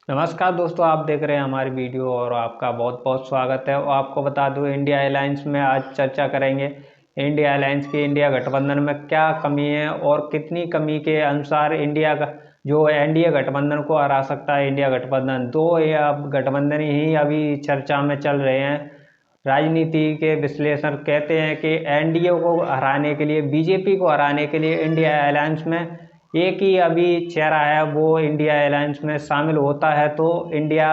नमस्कार दोस्तों, आप देख रहे हैं हमारी वीडियो और आपका बहुत बहुत स्वागत है। और आपको बता दूं, इंडिया अलायंस में आज चर्चा करेंगे। इंडिया अलायंस की इंडिया गठबंधन में क्या कमी है और कितनी कमी के अनुसार इंडिया का जो एनडीए गठबंधन को हरा सकता है। इंडिया गठबंधन दो या अब गठबंधन ही अभी चर्चा में चल रहे हैं। राजनीति के विश्लेषण कहते हैं कि एनडीए को हराने के लिए, बीजेपी को हराने के लिए इंडिया अलायंस में एक ही अभी चेहरा है, वो इंडिया अलायंस में शामिल होता है तो इंडिया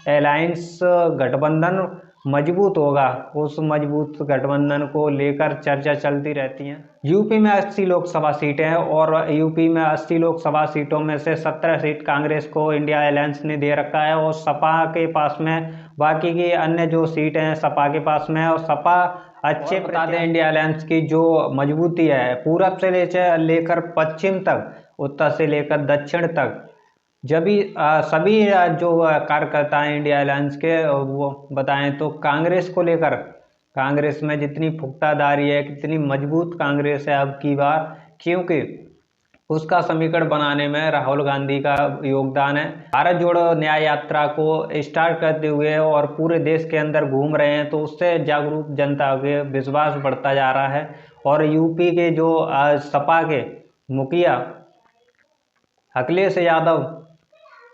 अलायंस गठबंधन मजबूत होगा। उस मजबूत गठबंधन को लेकर चर्चा चलती रहती है। यूपी में 80 लोकसभा सीटें हैं और यूपी में 80 लोकसभा सीटों में से 17 सीट कांग्रेस को इंडिया अलायंस ने दे रखा है और सपा के पास में बाकी की अन्य जो सीटें हैं सपा के पास में है। और सपा अच्छे बता दें, इंडिया अलायंस की जो मजबूती है पूरब से लेकर पश्चिम तक, उत्तर से लेकर दक्षिण तक, जब भी सभी जो कार्यकर्ता हैं इंडिया अलायंस के, वो बताएं तो कांग्रेस को लेकर, कांग्रेस में जितनी फुक्तादारी है, कितनी मजबूत कांग्रेस है अब की बार, क्योंकि उसका समीकरण बनाने में राहुल गांधी का योगदान है। भारत जोड़ो न्याय यात्रा को स्टार्ट करते हुए और पूरे देश के अंदर घूम रहे हैं, तो उससे जागरूक जनता के विश्वास बढ़ता जा रहा है। और यूपी के जो सपा के मुखिया अखिलेश यादव,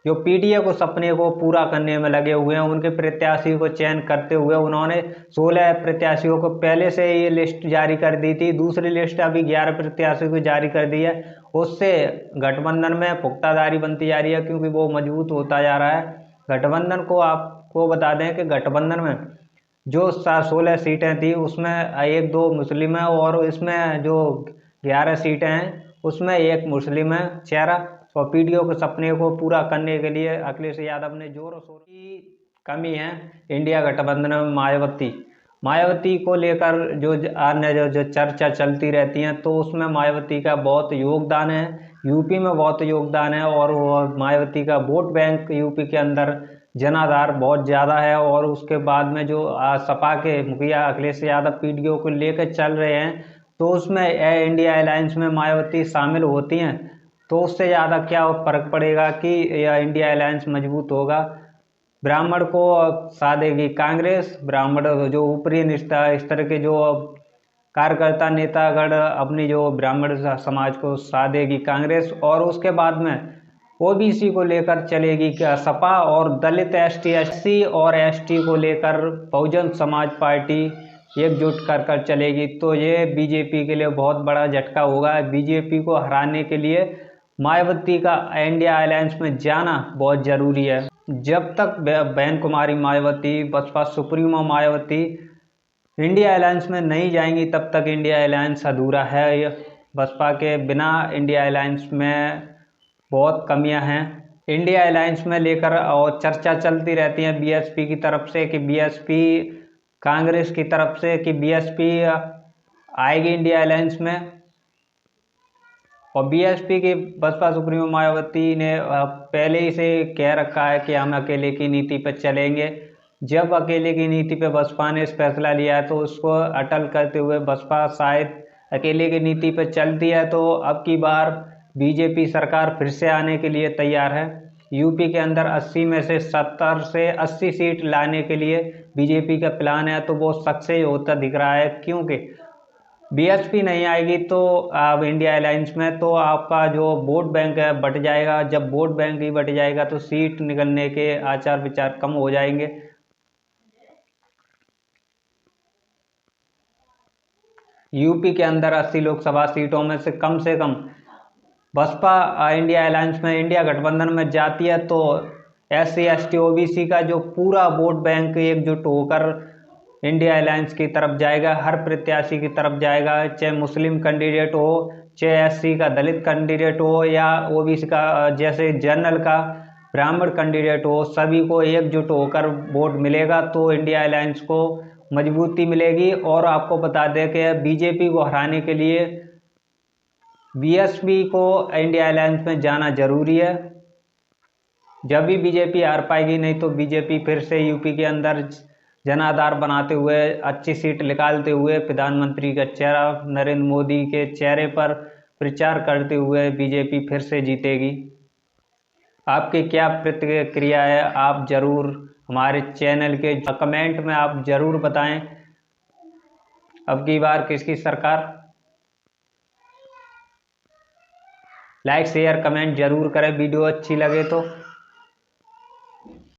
जो पीडीए को सपने को पूरा करने में लगे हुए हैं, उनके प्रत्याशी को चयन करते हुए उन्होंने 16 प्रत्याशियों को पहले से ये लिस्ट जारी कर दी थी। दूसरी लिस्ट अभी 11 प्रत्याशियों को जारी कर दी है। उससे गठबंधन में पुख्तादारी बनती जा रही है, क्योंकि वो मजबूत होता जा रहा है। गठबंधन को आपको बता दें कि गठबंधन में जो 16 सीटें थी उसमें एक दो मुस्लिम है और इसमें जो 11 सीटें हैं उसमें एक मुस्लिम है चेहरा। और पीडीओ के सपने को पूरा करने के लिए अखिलेश यादव ने जोर शोर की कमी है इंडिया गठबंधन में मायावती को लेकर जो अन्य जो चर्चा चलती रहती है, तो उसमें मायावती का बहुत योगदान है, यूपी में बहुत योगदान है। और वो मायावती का वोट बैंक यूपी के अंदर जनाधार बहुत ज़्यादा है। और उसके बाद में जो सपा के मुखिया अखिलेश यादव पीडीओ को लेकर चल रहे हैं, तो उसमें इंडिया अलायंस में मायावती शामिल होती हैं, तो उससे ज़्यादा क्या फर्क पड़ेगा कि इंडिया अलायंस मजबूत होगा। ब्राह्मण को साधेगी कांग्रेस, ब्राह्मण जो ऊपरी स्तर के जो कार्यकर्ता नेतागण अपनी जो ब्राह्मण समाज को साधेगी कांग्रेस। और उसके बाद में ओबीसी को लेकर चलेगी क्या सपा, और दलित एससी और एसटी को लेकर बहुजन समाज पार्टी एकजुट कर चलेगी। तो ये बीजेपी के लिए बहुत बड़ा झटका होगा। बीजेपी को हराने के लिए मायावती का इंडिया अलायंस में जाना बहुत जरूरी है। जब तक बहन Kumari Mayawati, Baspa supremo Mayawati India alliance में नहीं जाएंगी, तब तक इंडिया अलायंस अधूरा है। बसपा के बिना इंडिया अलायंस में बहुत कमियां हैं। इंडिया अलायंस में लेकर और चर्चा चलती रहती है बीएसपी की तरफ से कि बीएसपी, कांग्रेस की तरफ से कि बीएसपी आएगी इंडिया अलायंस में। और बीएसपी की बसपा सुप्रीमो मायावती ने पहले ही से कह रखा है कि हम अकेले की नीति पर चलेंगे। जब अकेले की नीति पे बसपा ने इस फैसला लिया है, तो उसको अटल करते हुए बसपा शायद अकेले की नीति पर चलती है, तो अब की बार बीजेपी सरकार फिर से आने के लिए तैयार है। यूपी के अंदर 80 में से 70 से 80 सीट लाने के लिए बीजेपी का प्लान है, तो वो सक्सेस होता दिख रहा है। क्योंकि बीएसपी नहीं आएगी तो अब इंडिया अलायंस में, तो आपका जो वोट बैंक है बट जाएगा। जब वोट बैंक ही बट जाएगा तो सीट निकलने के आचार विचार कम हो जाएंगे। यूपी के अंदर 80 लोकसभा सीटों में से कम बसपा इंडिया अलायंस में, इंडिया गठबंधन में जाती है, तो एससी एसटी ओबीसी का जो पूरा वोट बैंक एकजुट होकर इंडिया अलायंस की तरफ जाएगा, हर प्रत्याशी की तरफ जाएगा, चाहे मुस्लिम कैंडिडेट हो, चाहे एससी का दलित कैंडिडेट हो, या ओबीसी का जैसे जनरल का ब्राह्मण कैंडिडेट हो, सभी को एकजुट होकर वोट मिलेगा, तो इंडिया अलायंस को मजबूती मिलेगी। और आपको बता दें कि बीजेपी को हराने के लिए बीएसपी को इंडिया अलायंस में जाना जरूरी है। जब भी बीजेपी हार पाएगी, नहीं तो बीजेपी फिर से यूपी के अंदर जनाधार बनाते हुए, अच्छी सीट निकालते हुए, प्रधानमंत्री का चेहरा नरेंद्र मोदी के चेहरे पर प्रचार करते हुए बीजेपी फिर से जीतेगी। आपकी क्या प्रतिक्रिया है, आप ज़रूर हमारे चैनल के कमेंट में आप ज़रूर बताएं। अब की बार किसकी सरकार? लाइक शेयर कमेंट जरूर करें वीडियो अच्छी लगे तो।